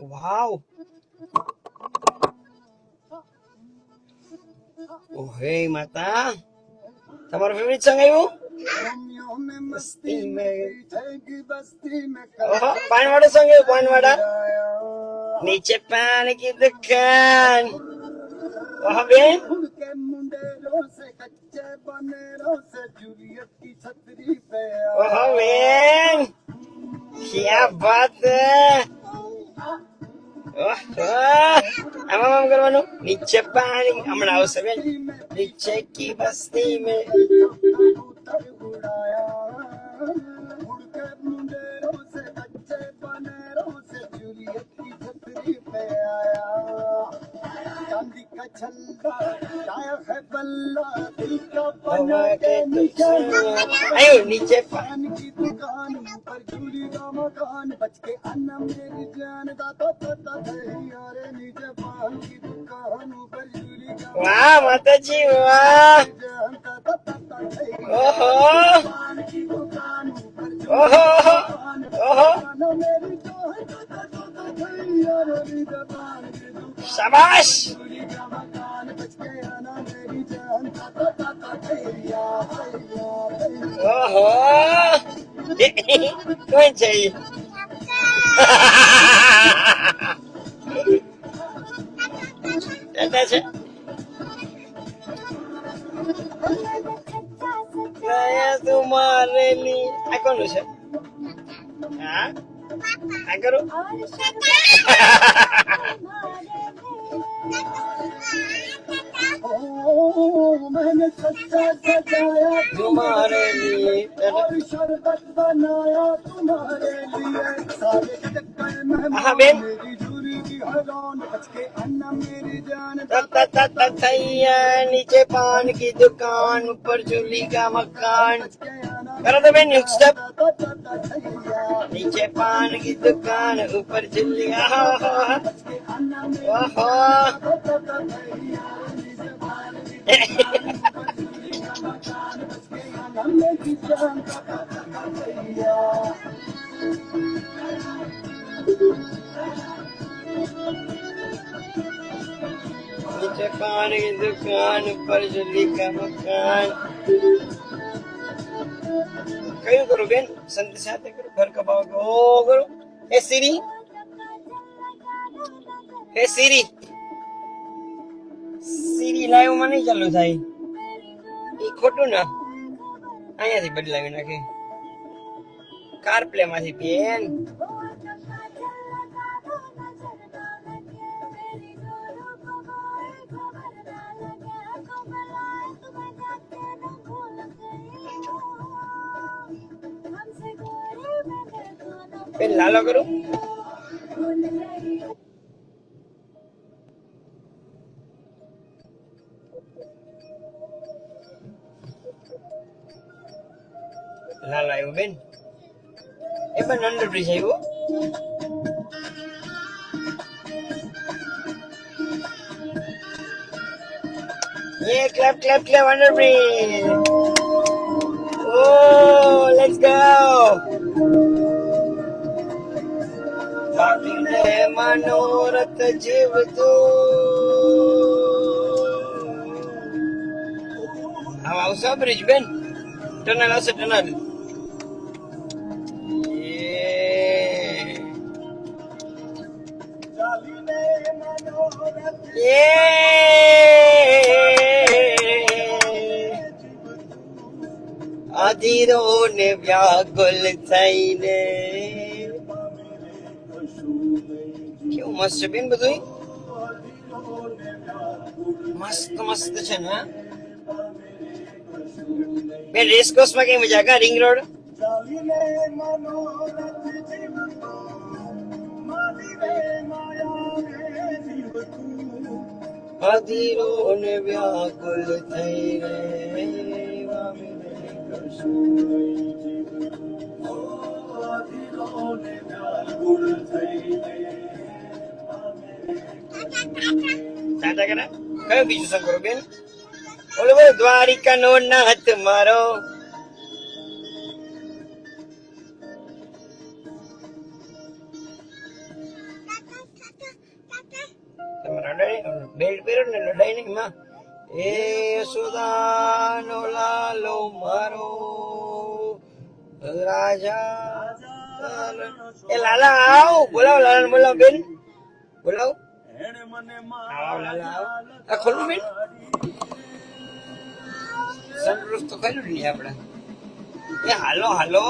વાવ. ઓ હે માતા, તમારું ફેવરિટ સોંગ આવ્યું? ઓહો, પાનવાળું સોંગ આવ્યું, પાનવાળા. નીચે પાન કી દુકાન. ઓહો બેન, ઓહો બેન, क्या बात है. આમાં આમ કરવાનું, નીચે પાણી હમણાં આવશે બેન. નીચે કી બસ્તી મેં આયો નીચે પાણી की दुकान पर झूली का मकान बच के अन्ना मेरी जान दाता दाता यारे नीचे पान की दुकान पर झूली का वाह माताजी वाह. ओहो ओहो ओहो शाबाश. ઓહો કોણ છે ઈ? દાદા છે. તમારે આ કોનું છે? હા આ કરો. मैंने सच्चा सजाया तुम्हारे लिए और शरबत बनाया तुम्हारे लिए सारे चक्कर में मेरी झूरी की हजान बच के अन्ना मेरी जान तैया नीचे पान की दुकान ऊपर झूली का मकान. करो तो बेन स्टेप. नीचे पान की दुकान ऊपर झूली. ओहो नीचे पान की दुकान ऊपर झूली का मकान. कયું કરું બેન? સંત સાથે કરું, ઘર કબાવ કરું. એ સીરી, એ સીરી, સીરી લાઈવ માં નહીં ચાલુ થાય. એ ખોટું ને, અહીંયાથી બદલાવી નાખે. કાર પ્લે માંથી બેન. બેન લાલો કરું. લાલ આવ્યું બેન. એ પણ અંડર બ્રિજ આવ્યું. Yeah, clap, clap, clap, under bridge. Oh, let's go. બાકીને મનોરથ જીવતું. આવા આવશે બ્રિજ બેન. ટનલ હશે ટનલ. અધીરો ને વ્યાકુલ થઈને. કેવું મસ્ત છે બેન બધું. મસ્ત મસ્ત છે ને બેન. રેસકોર્સ માં કઈ મજા કા? Ring road. અધીરો ને વ્યાકુલ થઈને. કયો બીજું સંગ કરો બેન? ઓલો બોલો દ્વારિકા નો નાથ મારો. બેલ્ટ પહેરો ને લડાઈ નહીં માં. એ યશોદાનો લાલો મારો રાજા. એ લાલા આવ, બોલાવો લાલા, બોલાવો બેન, બોલાવો. આવો લાલા આવો. આ ખોલું બેન, સનરૂફ તો ખોલ્યું નહીં આપણે. એ હાલો હાલો.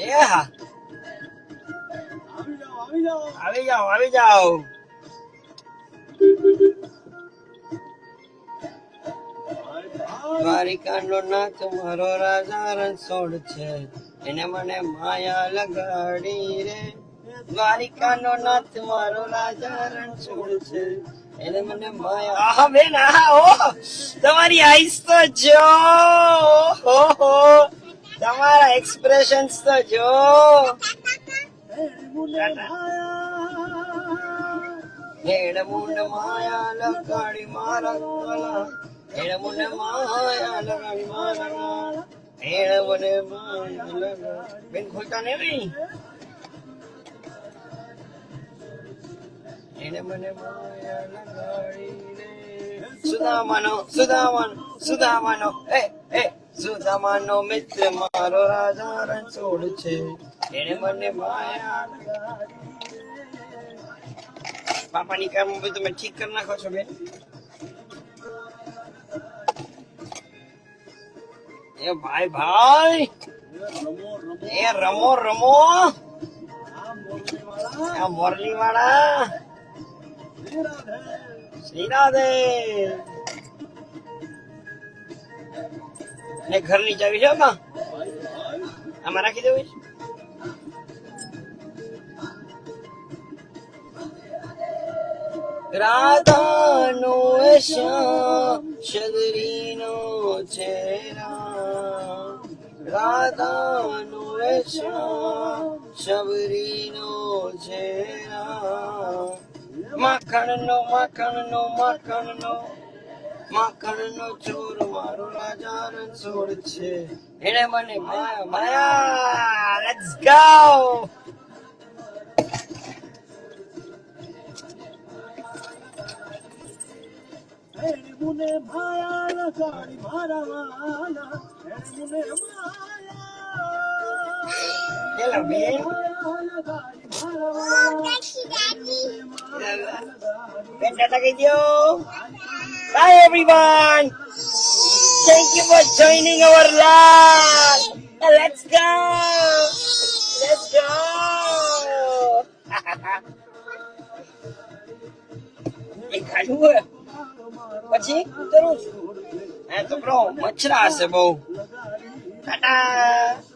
એ હા, આવી જાઓ આવી જાઓ. દ્વારિકાનો નાથ મારો રાજા રણછોડ છે, એને મને માયા લગાડી રે. દ્વારિકાનો નાથ મારો રાજા રણછોડ છે, એને મને માયા. આહા બેન આહા, ઓ તમારી આઈસ તો જો, ઓહો તમારા એક્સપ્રેશન્સ તો જો. હેડ મુંડ માયા લગાડી મારા ગળા, હેડ મુંડ માયા લગાડી મારા ગળા, હેડ મને માયા લગાડી. બેન ખોલતા ને નહીં. હેડ મને માયા લગાડી રે. સુદામાનો સુદામાનો સુદામાનો એ એ સુદામાનો મિત્ર મારો રાજા રણછોડ છે, એને મને માયા લગાડી. પાપાની કામ તમે ઠીક કરી નાખો છો બેન. એ ભાઈ ભાઈ, એ રમો રમો. આ મોરલી વાળા શ્રી રાધે. ને ઘરની ચાવી છે આમાં રાખી દેવી. રાધાનો શ્યામ શદરીનો ચહેરા, રાધાનો શ્યામ શબરીનો ચહેરા. માખણનો માખણનો માખણનો માખણનો ચોર મારો રાજા રણછોડ છે, એને મને માયા માયા. Let's go. મુને માયા લગાડી મારા વાલા, મુને માયા બેન. બેન ટાટા કહી દો. Bye everyone. Thank you for joining our live. Let's go. Let's go. એ ખાધું હોય પછી કરું છું. હા તો બ્રો મચ્છરા હશે બહુ. ટાટા.